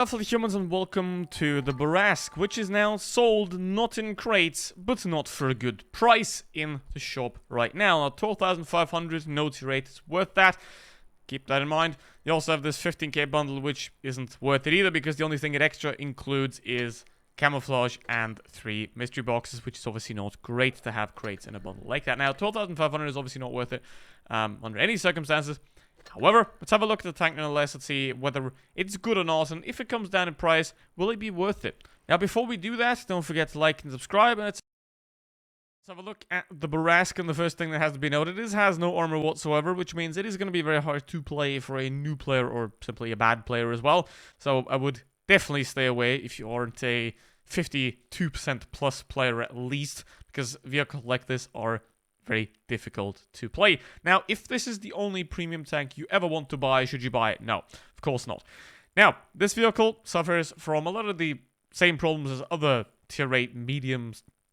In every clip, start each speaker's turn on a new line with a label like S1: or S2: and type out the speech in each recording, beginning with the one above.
S1: Hello humans and welcome to the Bourrasque, which is now sold not in crates, but not for a good price in the shop right now. Now 12,500, no tier rate, it's worth that. Keep that in mind. You also have this 15k bundle, which isn't worth it either, because the only thing it extra includes is camouflage and 3 mystery boxes, which is obviously not great to have crates in a bundle like that. Now 12,500 is obviously not worth it under any circumstances. However, let's have a look at the tank nonetheless. Let's see whether it's good or not, and if it comes down in price, will it be worth it? Now, before we do that, don't forget to like and subscribe, and let's have a look at the Bourrasque. And the first thing that has to be noted is it has no armor whatsoever, which means it is going to be very hard to play for a new player or simply a bad player as well. So I would definitely stay away if you aren't a 52% plus player at least, because vehicles like this are very difficult to play. Now, if this is the only premium tank you ever want to buy, should you buy it? No, of course not. Now, this vehicle suffers from a lot of the same problems as other tier 8 medium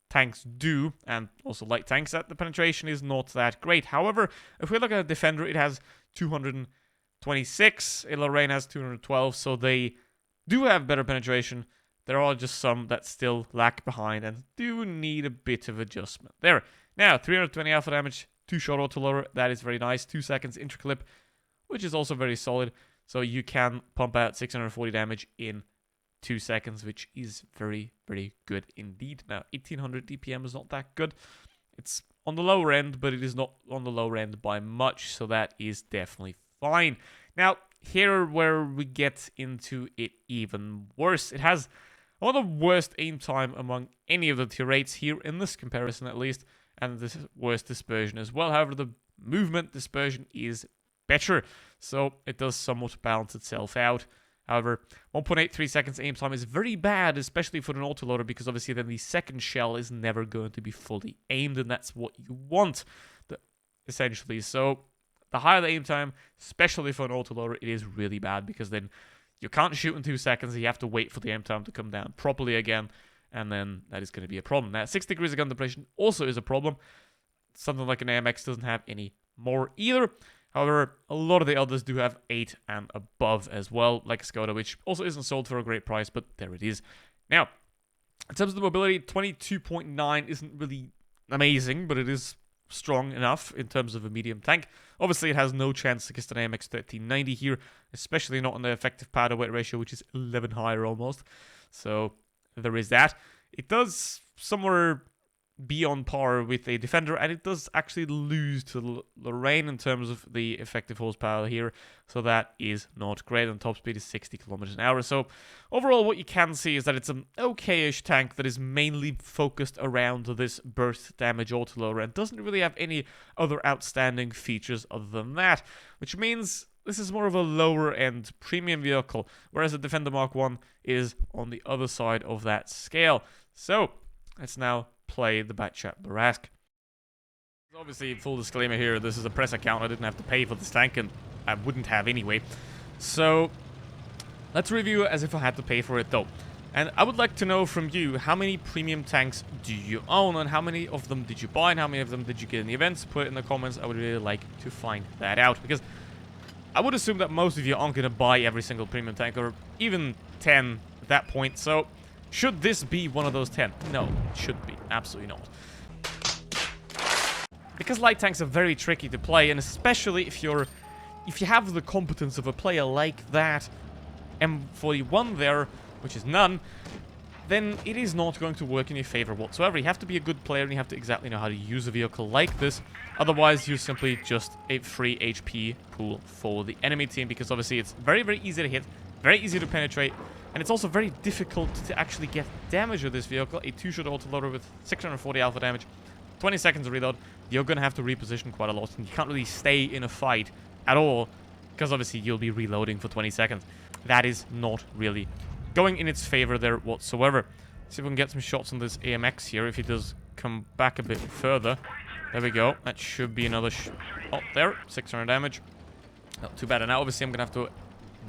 S1: tanks do, and also light tanks, that the penetration is not that great. However, if we look at a Defender, it has 226, a Lorraine has 212, so they do have better penetration. There are just some that still lag behind and do need a bit of adjustment there. Now, 320 alpha damage, 2-shot autoloader, that is very nice. 2 seconds interclip, which is also very solid. So you can pump out 640 damage in 2 seconds, which is very, very good indeed. Now, 1800 DPM is not that good. It's on the lower end, but it is not on the lower end by much, so that is definitely fine. Now, here where we get into it even worse. It has one of the worst aim time among any of the tier 8s here, in this comparison at least, and the worst dispersion as well. However, the movement dispersion is better, so it does somewhat balance itself out. However, 1.83 seconds aim time is very bad, especially for an autoloader, because obviously then the second shell is never going to be fully aimed, and that's what you want, essentially. So the higher the aim time, especially for an autoloader, it is really bad, because then you can't shoot in 2 seconds, you have to wait for the aim time to come down properly again, and then that is going to be a problem. Now, 6 degrees of gun depression also is a problem. Something like an AMX doesn't have any more either. However, a lot of the others do have 8 and above as well, like Skoda, which also isn't sold for a great price, but there it is. Now, in terms of the mobility, 22.9 isn't really amazing, but it is strong enough in terms of a medium tank. Obviously, it has no chance against an AMX 1390 here, especially not on the effective powder-weight ratio, which is 11 higher almost. So there is that. It does somewhere be on par with a Defender, and it does actually lose to Lorraine in terms of the effective horsepower here, so that is not great, and top speed is 60 kilometers an hour. So overall, what you can see is that it's an okay-ish tank that is mainly focused around this burst damage autoloader and doesn't really have any other outstanding features other than that, which means this is more of a lower-end premium vehicle, whereas the Defender Mark 1 is on the other side of that scale. So let's now play the Batchat Bourrasque. Obviously, full disclaimer here, this is a press account. I didn't have to pay for this tank, and I wouldn't have anyway. So let's review it as if I had to pay for it, though. And I would like to know from you, how many premium tanks do you own, and how many of them did you buy, and how many of them did you get in the events? Put it in the comments. I would really like to find that out, because I would assume that most of you aren't going to buy every single premium tank, or even 10 at that point. So should this be one of those 10? No, it shouldn't be. Absolutely not. Because light tanks are very tricky to play, and especially if you have the competence of a player like that M41 there, which is none, then it is not going to work in your favor whatsoever. You have to be a good player, and you have to exactly know how to use a vehicle like this. Otherwise, you're simply just a free HP pool for the enemy team, because obviously it's very, very easy to hit, very easy to penetrate, and it's also very difficult to actually get damage with this vehicle. A 2-shot autoloader with 640 alpha damage, 20 seconds to reload. You're going to have to reposition quite a lot, and you can't really stay in a fight at all, because obviously you'll be reloading for 20 seconds. That is not really going in its favor there whatsoever. See if we can get some shots on this AMX here, if he does come back a bit further. There we go. That should be another shot there. 600 damage. Not too bad. And now obviously I'm going to have to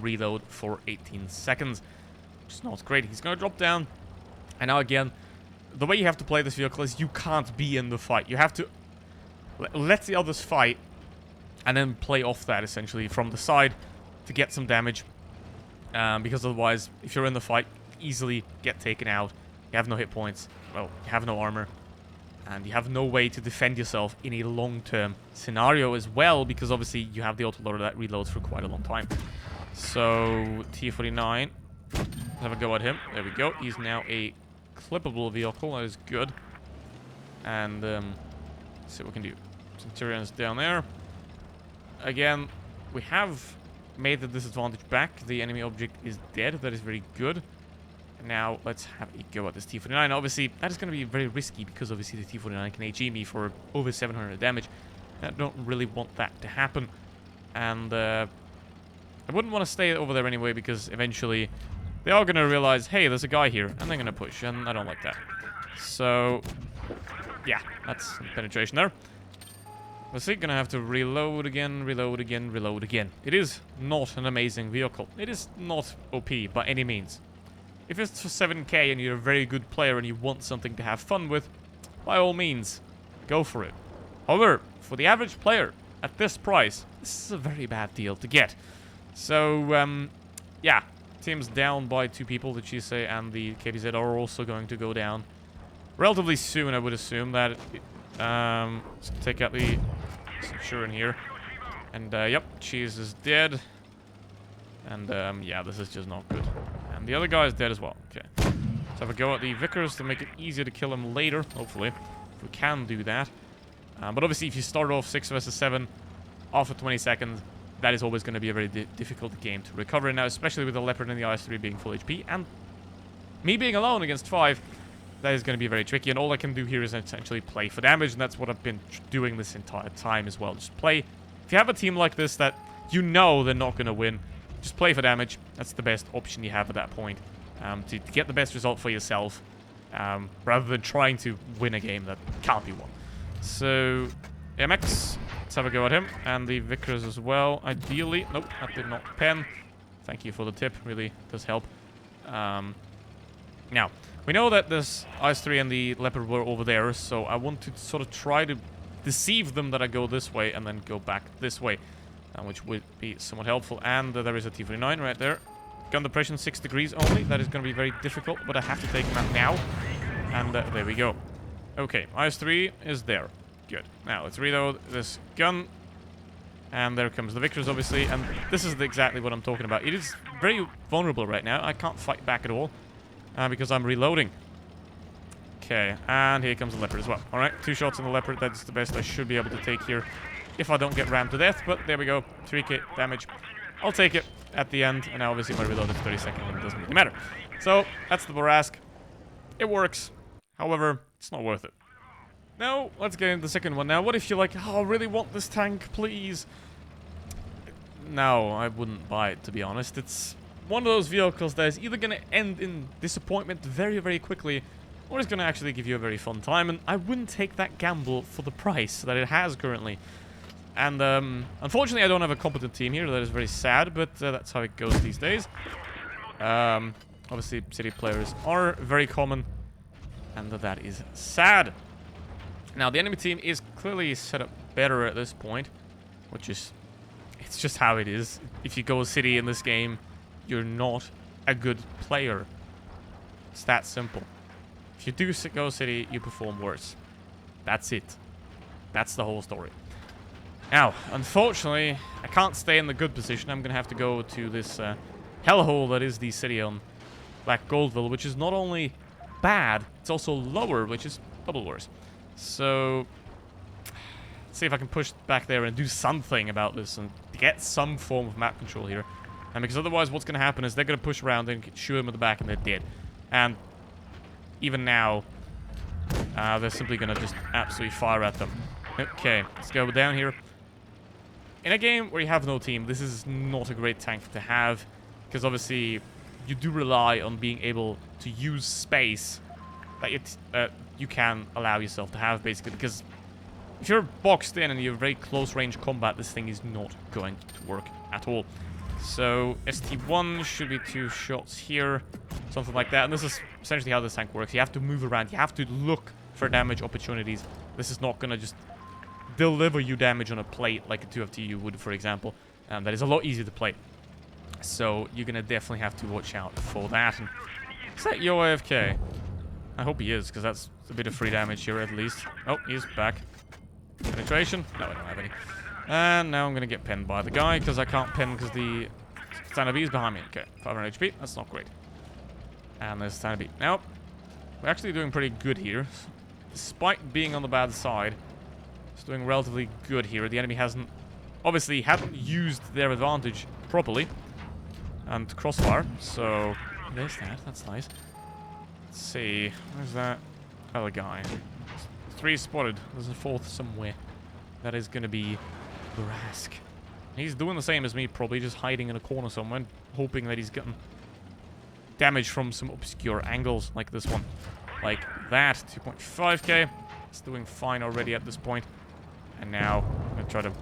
S1: reload for 18 seconds. Which is not great. He's going to drop down. And now again, the way you have to play this vehicle is you can't be in the fight. You have to let the others fight and then play off that essentially from the side to get some damage. Because otherwise, if you're in the fight, easily get taken out. You have no hit points. Well, you have no armor. And you have no way to defend yourself in a long-term scenario as well, because obviously you have the autoloader that reloads for quite a long time. So, T-49. Let's have a go at him. There we go. He's now a clippable vehicle. That is good. And, let's see what we can do. Centurion's down there. Again, we have made the disadvantage back. The enemy object is dead. That is very good. Now, let's have a go at this T-49. Obviously, that is going to be very risky because obviously the T-49 can HE me for over 700 damage. I don't really want that to happen. And I wouldn't want to stay over there anyway because eventually they are going to realize, hey, there's a guy here, and they're going to push, and I don't like that. So, yeah, that's penetration there. Obviously, going to have to reload again, reload again, reload again. It is not an amazing vehicle. It is not OP by any means. If it's for 7k and you're a very good player and you want something to have fun with, by all means, go for it. However, for the average player, at this price, this is a very bad deal to get. So, yeah, team's down by 2 people, the Chise and the KBZ are also going to go down relatively soon, I would assume. That, let's take out the Centurion here. And, yep, Chise is dead. And, yeah, this is just not good. And the other guy is dead as well. Okay. Let's have a go at the Vickers to make it easier to kill him later, hopefully. If we can do that. But obviously, if you start off 6 versus 7 after 20 seconds, that is always going to be a very difficult game to recover now, especially with the Leopard and the IS-3 being full HP. And me being alone against 5, that is going to be very tricky. And all I can do here is essentially play for damage, and that's what I've been doing this entire time as well. Just play. If you have a team like this that you know they're not going to win, just play for damage. That's the best option you have at that point, to get the best result for yourself, rather than trying to win a game that can't be won. So, MX, let's have a go at him, and the Vickers as well, ideally. Nope, that did not pen. Thank you for the tip, really does help. Now, we know that this IS-3 and the Leopard were over there, so I want to sort of try to deceive them that I go this way and then go back this way. Which would be somewhat helpful. And there is a T-49 right there. Gun depression 6 degrees only. That is going to be very difficult, but I have to take him out now. And there we go. Okay, IS-3 is there. Good. Now, let's reload this gun. And there comes the Vickers, obviously. And this is exactly what I'm talking about. It is very vulnerable right now. I can't fight back at all because I'm reloading. Okay, and here comes the Leopard as well. Alright, 2 shots on the Leopard. That's the best I should be able to take here. If I don't get rammed to death, but there we go. 3k damage. I'll take it at the end. And now obviously my reload is 30 seconds and it doesn't really matter. So, that's the Bourrasque. It works. However, it's not worth it. Now, let's get into the second one. Now, what if you're like, oh, I really want this tank, please? No, I wouldn't buy it, to be honest. It's one of those vehicles that is either going to end in disappointment very, very quickly, or it's going to actually give you a very fun time. And I wouldn't take that gamble for the price that it has currently. And, unfortunately, I don't have a competent team here. That is very sad, but that's how it goes these days. Obviously, city players are very common, and that is sad. Now, the enemy team is clearly set up better at this point, which is... it's just how it is. If you go city in this game, you're not a good player. It's that simple. If you do go city, you perform worse. That's it. That's the whole story. Now, unfortunately, I can't stay in the good position. I'm going to have to go to this hellhole that is the city on Black Goldville, which is not only bad, it's also lower, which is double worse. So, let's see if I can push back there and do something about this and get some form of map control here. And because otherwise what's going to happen is they're going to push around and shoot them in the back and they're dead. And even now, they're simply going to just absolutely fire at them. Okay, let's go down here. In a game where you have no team, this is not a great tank to have, because obviously you do rely on being able to use space that you can allow yourself to have, basically, because if you're boxed in and you have very close range combat, this thing is not going to work at all. So ST1 should be 2 shots here, something like that, and this is essentially how this tank works. You have to move around, you have to look for damage opportunities. This is not going to just deliver you damage on a plate like a 2FTU would, for example. That is a lot easier to play. So you're gonna definitely have to watch out for that. And is that your AFK? I hope he is, because that's a bit of free damage here at least. Oh, he's back. Penetration? No, I don't have any. And now I'm gonna get pinned by the guy, because I can't pin because the Standard B is behind me. Okay, 500 HP. That's not great. And there's Standard B. Now, we're actually doing pretty good here. Despite being on the bad side, it's doing relatively good here. The enemy hasn't used their advantage properly. And crossfire, so there's that. That's nice. Let's see. Where's that other guy? 3 spotted. There's a 4th somewhere. That is going to be Bourrasque. He's doing the same as me, probably just hiding in a corner somewhere, hoping that he's getting damage from some obscure angles like this one. Like that. 2.5k. It's doing fine already at this point. And now I'm going to try to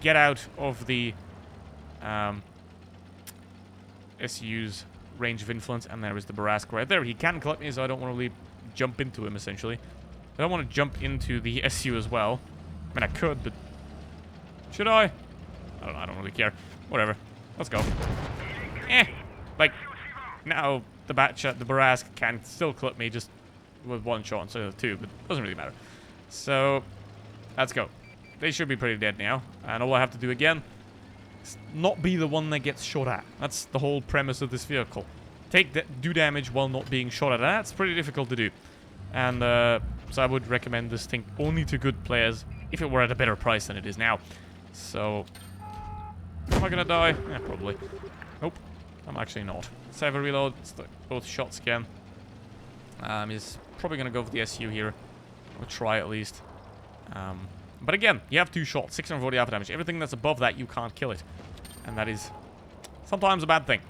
S1: get out of the SU's range of influence. And there is the Bourrasque right there. He can collect me, so I don't want to really jump into him, essentially. I don't want to jump into the SU as well. I mean, I could, but should I? I don't know. I don't really care. Whatever. Let's go. Like, now the Bourrasque can still clip me just with 1 shot instead of 2, but it doesn't really matter. So, let's go. They should be pretty dead now. And all I have to do again is not be the one that gets shot at. That's the whole premise of this vehicle. Do damage while not being shot at. That's pretty difficult to do. And so I would recommend this thing only to good players if it were at a better price than it is now. So, am I gonna die? Yeah, probably. Nope, I'm actually not. Let's have a reload. Let's do both shots again. He's probably gonna go for the SU here. Or try at least. But again, you have 2 shots, 640 alpha damage. Everything that's above that, you can't kill it. And that is sometimes a bad thing.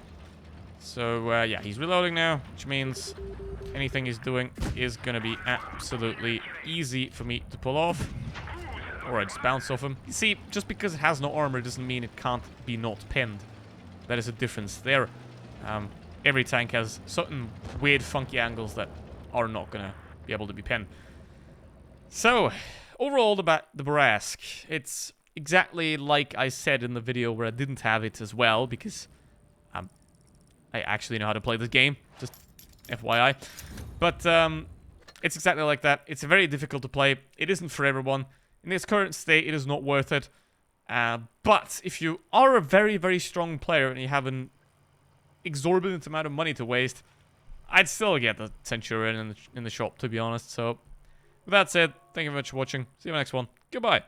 S1: So, yeah, he's reloading now, which means anything he's doing is going to be absolutely easy for me to pull off. Or I just bounce off him. You see, just because it has no armor doesn't mean it can't be not pinned. That is a difference there. Every tank has certain weird, funky angles that are not going to be able to be pinned. So, overall, the Bourrasque, it's exactly like I said in the video where I didn't have it as well, because I actually know how to play this game, just FYI. But it's exactly like that. It's very difficult to play. It isn't for everyone. In its current state, it is not worth it. But if you are a very, very strong player and you have an exorbitant amount of money to waste, I'd still get the Centurion in the shop, to be honest. So, with that said, thank you very much for watching. See you in the next one. Goodbye.